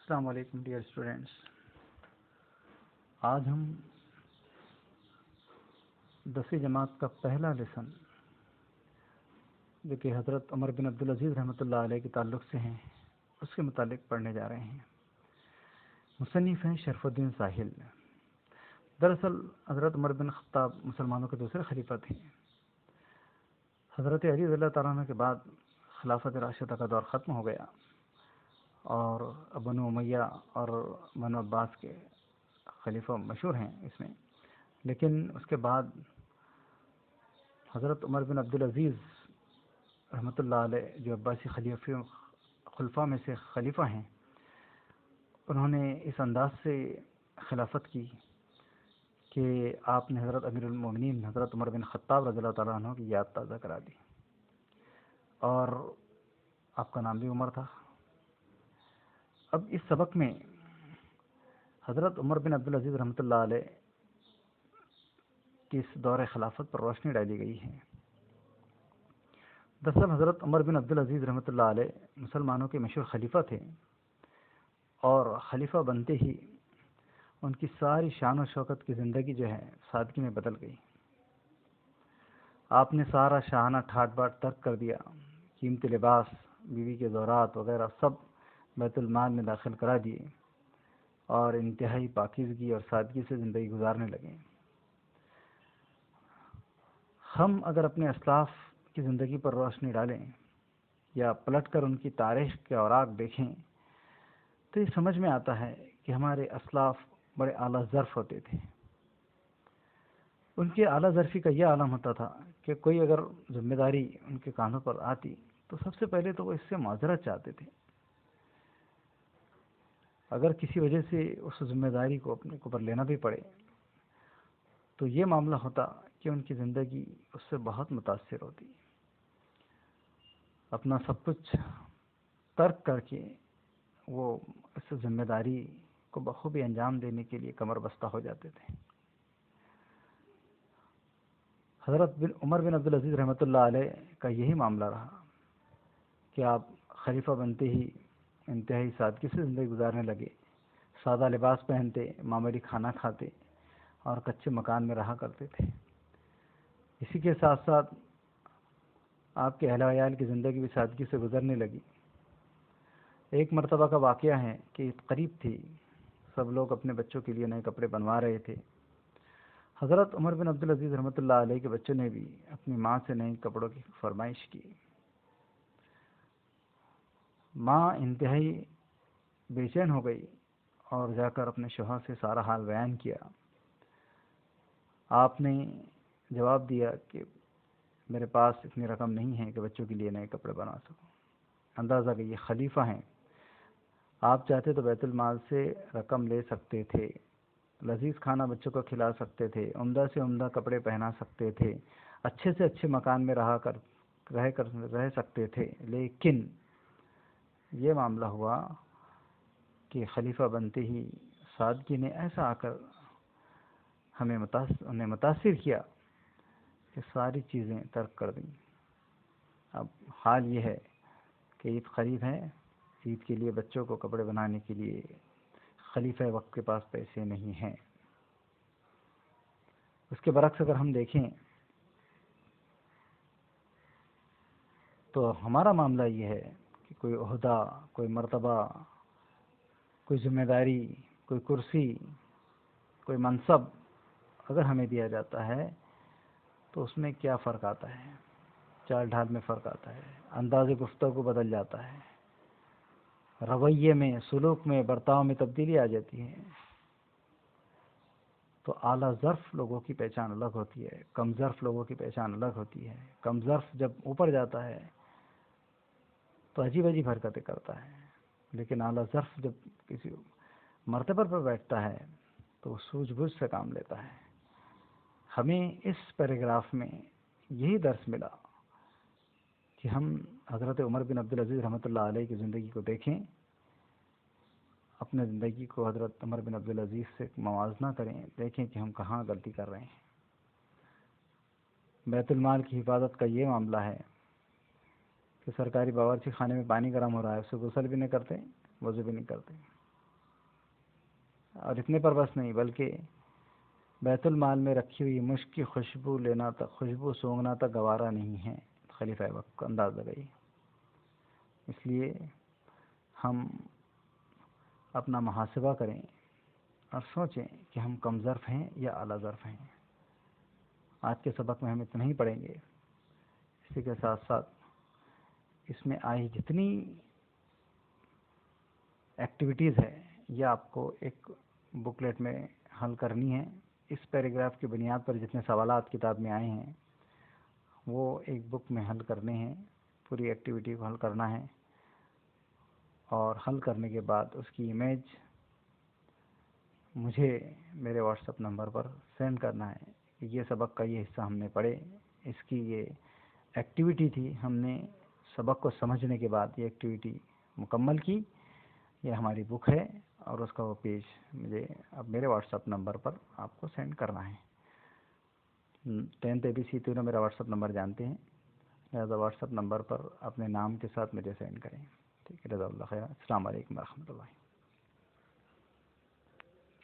السلام علیکم dear students. آج ہم 10ویں جماعت کا پہلا لیسن جو کہ حضرت عمر بن عبدالعزیز رحمۃ اللہ علیہ کے تعلق سے ہیں اس کے متعلق پڑھنے جا رہے ہیں. مصنف ہیں شرف الدین ساحل. دراصل حضرت عمر بن خطاب مسلمانوں کے دوسرے خلیفہ تھے. حضرت علی رضی اللہ تعالیٰ عنہ کے بعد خلافت راشدہ کا دور ختم ہو گیا اور بنو امیہ اور بنو عباس کے خلیفہ مشہور ہیں اس میں. لیکن اس کے بعد حضرت عمر بن عبدالعزیز رحمۃ اللہ علیہ جو عباسی خلفاء میں سے خلیفہ ہیں، انہوں نے اس انداز سے خلافت کی کہ آپ نے حضرت امیر المومنین حضرت عمر بن خطاب رضی اللہ تعالیٰ عنہ کی یاد تازہ کرا دی. اور آپ کا نام بھی عمر تھا. اب اس سبق میں حضرت عمر بن عبدالعزیز رحمۃ اللہ علیہ کی اس دور خلافت پر روشنی ڈالی گئی ہے. دراصل حضرت عمر بن عبدالعزیز رحمۃ اللہ علیہ مسلمانوں کے مشہور خلیفہ تھے اور خلیفہ بنتے ہی ان کی ساری شان و شوکت کی زندگی جو ہے سادگی میں بدل گئی. آپ نے سارا شاہانہ ٹھاٹ باٹ ترک کر دیا. قیمتی لباس، بیوی کے زیورات وغیرہ سب بیت المال میں داخل کرا دیے اور انتہائی پاکیزگی اور سادگی سے زندگی گزارنے لگے. ہم اگر اپنے اسلاف کی زندگی پر روشنی ڈالیں یا پلٹ کر ان کی تاریخ کے اوراق دیکھیں تو یہ سمجھ میں آتا ہے کہ ہمارے اسلاف بڑے اعلیٰ ظرف ہوتے تھے. ان کے اعلیٰ ظرفی کا یہ عالم ہوتا تھا کہ کوئی اگر ذمہ داری ان کے کاندھوں پر آتی تو سب سے پہلے تو وہ اس سے معذرت چاہتے تھے. اگر کسی وجہ سے اس ذمہ داری کو اپنے اوپر لینا بھی پڑے تو یہ معاملہ ہوتا کہ ان کی زندگی اس سے بہت متاثر ہوتی. اپنا سب کچھ ترک کر کے وہ اس ذمہ داری کو بخوبی انجام دینے کے لیے کمر بستہ ہو جاتے تھے. حضرت عمر بن عبدالعزیز رحمۃ اللہ علیہ کا یہی معاملہ رہا کہ آپ خلیفہ بنتے ہی انتہائی سادگی سے زندگی گزارنے لگے. سادہ لباس پہنتے، معمولی کھانا کھاتے اور کچے مکان میں رہا کرتے تھے. اسی کے ساتھ ساتھ آپ کے اہل و عیال کی زندگی بھی سادگی سے گزرنے لگی. ایک مرتبہ کا واقعہ ہے کہ عید قریب تھی، سب لوگ اپنے بچوں کے لیے نئے کپڑے بنوا رہے تھے. حضرت عمر بن عبدالعزیز رحمۃ اللہ علیہ کے بچوں نے بھی اپنی ماں سے نئے کپڑوں کی فرمائش کی. ماں انتہائی بے چین ہو گئی اور جا کر اپنے شوہر سے سارا حال بیان کیا. آپ نے جواب دیا کہ میرے پاس اتنی رقم نہیں ہے کہ بچوں کے لیے نئے کپڑے بنا سکوں. اندازہ کہ یہ خلیفہ ہیں، آپ چاہتے تو بیت المال سے رقم لے سکتے تھے، لذیذ کھانا بچوں کو کھلا سکتے تھے، عمدہ سے عمدہ کپڑے پہنا سکتے تھے، اچھے سے اچھے مکان میں رہ سکتے تھے. لیکن یہ معاملہ ہوا کہ خلیفہ بنتے ہی سادگی نے ایسا آ کر ہمیں متاثر کیا کہ ساری چیزیں ترک کر دیں. اب حال یہ ہے کہ عید قریب ہے، عید کے لیے بچوں کو کپڑے بنانے کے لیے خلیفہ وقت کے پاس پیسے نہیں ہیں. اس کے برعکس اگر ہم دیکھیں تو ہمارا معاملہ یہ ہے کہ کوئی عہدہ، کوئی مرتبہ، کوئی ذمہ داری، کوئی کرسی، کوئی منصب اگر ہمیں دیا جاتا ہے تو اس میں کیا فرق آتا ہے؟ چال ڈھال میں فرق آتا ہے، انداز گفتگو بدل جاتا ہے، رویے میں، سلوک میں، برتاؤ میں تبدیلی آ جاتی ہے. تو اعلیٰ ظرف لوگوں کی پہچان الگ ہوتی ہے، کم ظرف لوگوں کی پہچان الگ ہوتی ہے. کم ظرف جب اوپر جاتا ہے تو عجیب عجیب حرکتیں کرتا ہے، لیکن اعلیٰ ظرف جب کسی مرتبہ پر بیٹھتا ہے تو وہ سوجھ بوجھ سے کام لیتا ہے. ہمیں اس پیراگراف میں یہی درس ملا کہ ہم حضرت عمر بن عبدالعزیز رحمۃ اللہ علیہ کی زندگی کو دیکھیں، اپنے زندگی کو حضرت عمر بن عبدالعزیز سے موازنہ کریں، دیکھیں کہ ہم کہاں غلطی کر رہے ہیں. بیت المال کی حفاظت کا یہ معاملہ ہے کہ سرکاری باورچی خانے میں پانی گرم ہو رہا ہے، اس سے غسل بھی نہیں کرتے، وضو بھی نہیں کرتے. اور اتنے پر بس نہیں، بلکہ بیت المال میں رکھی ہوئی مشک کی خوشبو لینا تک، خوشبو سونگھنا تک گوارا نہیں ہے۔ خلیفہ وقت کو انداز لگائی۔ اس لیے ہم اپنا محاسبہ کریں اور سوچیں کہ ہم کم ظرف ہیں یا اعلیٰ ظرف ہیں۔ آج کے سبق میں ہم اتنا ہی پڑھیں گے۔ اسی کے ساتھ ساتھ اس میں آئی جتنی ایکٹیویٹیز ہے یہ آپ کو ایک بکلیٹ میں حل کرنی ہے۔ اس پیراگراف کی بنیاد پر جتنے سوالات کتاب میں آئے ہیں وہ ایک بک میں حل کرنے ہیں، پوری ایکٹیویٹی کو حل کرنا ہے، اور حل کرنے کے بعد اس کی امیج مجھے میرے واٹس ایپ نمبر پر سینڈ کرنا ہے کہ یہ سبق کا یہ حصہ ہم نے پڑھے، اس کی یہ ایکٹیویٹی تھی، ہم نے سبق کو سمجھنے کے بعد یہ ایکٹیویٹی مکمل کی، یہ ہماری بک ہے، اور اس کا وہ پیج مجھے اب میرے واٹس ایپ نمبر پر آپ کو سینڈ کرنا ہے۔ 10th ABC تینوں میرا واٹس ایپ نمبر جانتے ہیں، لہٰذا واٹس ایپ نمبر پر اپنے نام کے ساتھ مجھے سینڈ کریں۔ ٹھیک ہے، جزاک اللہ خیر۔ السلام علیکم ورحمۃ اللہ۔